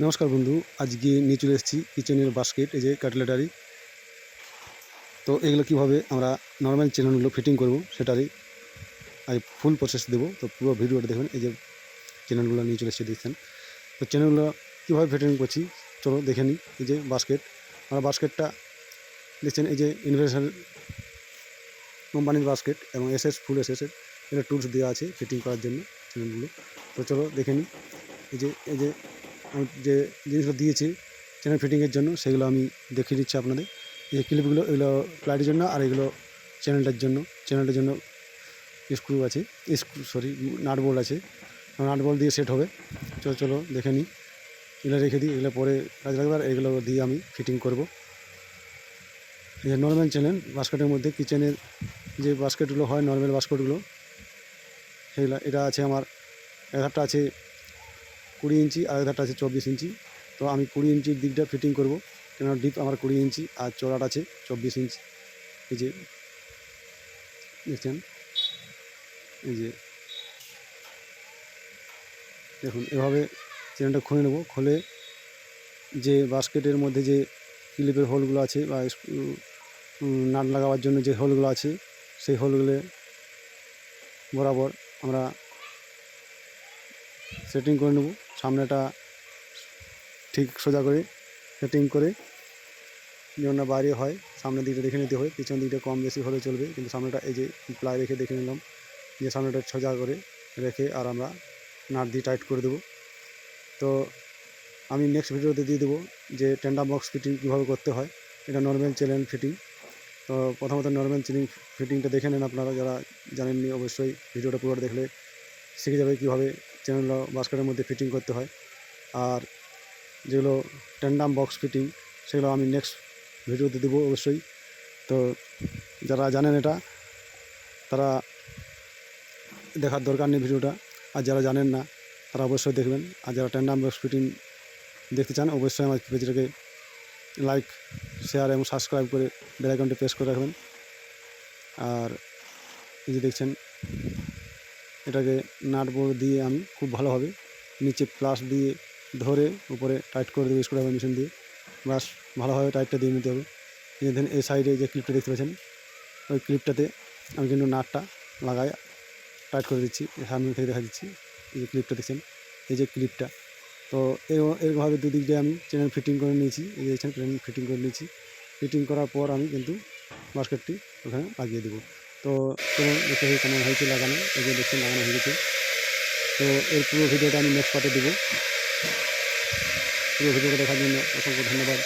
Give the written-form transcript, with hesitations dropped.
নমস্কার বন্ধু, আজকে নিয়ে চলে এসেছি কিচেনের বাস্কেট, এই যে কাটলেটারি। তো এগুলো কীভাবে আমরা নর্মাল চ্যানেলগুলো ফিটিং করব সেটারই আজ ফুল প্রসেস দেবো। তো পুরো ভিডিওটা দেখবেন। এই যে চ্যানেলগুলো নিয়ে চলে এসেছি দেখছেন। তো চ্যানেলগুলো কীভাবে ফিটিং করছি চলো দেখে নিই। এই যে বাস্কেট, আমরা বাস্কেটটা দেখছেন, এই যে ইনভেশন কোম্পানির বাস্কেট এবং ফুল এসএসের এটা টুলস দেওয়া আছে ফিটিং করার জন্য চ্যানেলগুলো। তো চলো দেখে নিই। এই যে আমি যে জিনিসগুলো দিয়েছি চ্যানেল ফিটিংয়ের জন্য সেগুলো আমি দেখিয়ে দিচ্ছি আপনাদের। এই ক্লিপগুলো এগুলো ফ্লাইটের জন্য, আর এগুলো চ্যানেলটার জন্য স্ক্রু আছে, নাট বোল্ট আছে, নাট বোল্ট দিয়ে সেট হবে। চলো দেখে নিই। এগুলো রেখে দিই, এগুলো পরে কাজ লাগবে। আর এগুলো দিয়ে আমি ফিটিং করব। এই যে নর্মাল চ্যানেল বাস্কেটের মধ্যে কিচেনের যে বাস্কেটগুলো হয়, নর্মাল বাস্কেটগুলো, সেগুলো এটা আছে আমার। এক ধারটা আছে 20 ইঞ্চি, আর এক ধারটা আছে 24 ইঞ্চি। তো আমি 20 ইঞ্চির দিকটা ফিটিং করব, কেন ডিপ আমার 20 ইঞ্চি আর চড়াটা আছে 24 ইঞ্চি। এই যে দেখছেন, এই যে দেখুন, এভাবে চেনটা খুলে নেব। খুলে যে বাস্কেটের মধ্যে যে ক্লিপের হোলগুলো আছে বা নাট লাগাবার জন্য যে হোলগুলো আছে, সেই হোলগুলো বরাবর আমরা সেটিং করে নেব। সামনেটা ঠিক সোজা করে সেটিং করে, যেন বাইরে হয় সামনের দিকটা দেখে নিতে হয়। পিছন দিকটা কম বেশি হলে চলবে, কিন্তু সামনেটা এই যে প্লাই রেখে দেখে নিলাম যে সামনেটা সোজা করে রেখে, আর আমরা নাট দিয়ে টাইট করে দেবো। তো আমি নেক্সট ভিডিওতে দিয়ে দেবো যে টেন্ডার বক্স ফিটিং কীভাবে করতে হয়। এটা নর্মাল চ্যানেল ফিটিং। তো প্রথমত নর্মাল ফিটিংটা দেখে নেন। আপনারা যারা জানেননি অবশ্যই ভিডিওটা পুরোটা দেখলে শিখে যাবে কীভাবে চ্যানেল বাস্কেটের মধ্যে ফিটিং করতে হয়। আর যেগুলো টেন্ডাম বক্স ফিটিং, সেগুলো আমি নেক্সট ভিডিওতে দেবো অবশ্যই। তো যারা জানেন এটা, তারা দেখার দরকার নেই ভিডিওটা। আর যারা জানেন না তারা অবশ্যই দেখবেন। আর যারা টেন্ডাম বক্স ফিটিং দেখতে চান অবশ্যই আমার পেজটাকে লাইক, শেয়ার এবং সাবস্ক্রাইব করে বেল আইকনটি প্রেস করে রাখবেন। আর এই যে দেখছেন, এটাকে নাট বোল্ট দিয়ে আমি খুব ভালোভাবে নিচে প্লাস দিয়ে ধরে উপরে টাইট করে দেবো স্ক্রুড্রাইভার মেশিন দিয়ে। বাস ভালোভাবে টাইটটা দিয়ে নিতে হবে। এই দেখেন, এই সাইডে যে ক্লিপটা দেখতে পাচ্ছেন, ওই ক্লিপটাতে আমি কিন্তু নাটটা লাগাই টাইট করে দিচ্ছি। সামনে থেকে দেখা দিচ্ছি, এই যে ক্লিপটা দেখছেন, এই যে ক্লিপটা। তো এরকমভাবে দুদিক দিয়ে আমি চ্যানেল ফিটিং করে নিয়েছি। এই যে দেখছেন, চ্যানেল ফিটিং করে নিয়েছি। ফিটিং করার পর আমি কিন্তু বাস্কেটটি ওখানে লাগিয়ে দেবো। তো চলুন দেখতে হবে কেমন হয়েছে লাগানো। এই যে দেখছেন, লাগানো হয়ে গেছে। তো এর পুরো ভিডিওটা আমি নেক্সট পার্টে দেবো। পুরো ভিডিওটা দেখার জন্য অসংখ্য ধন্যবাদ।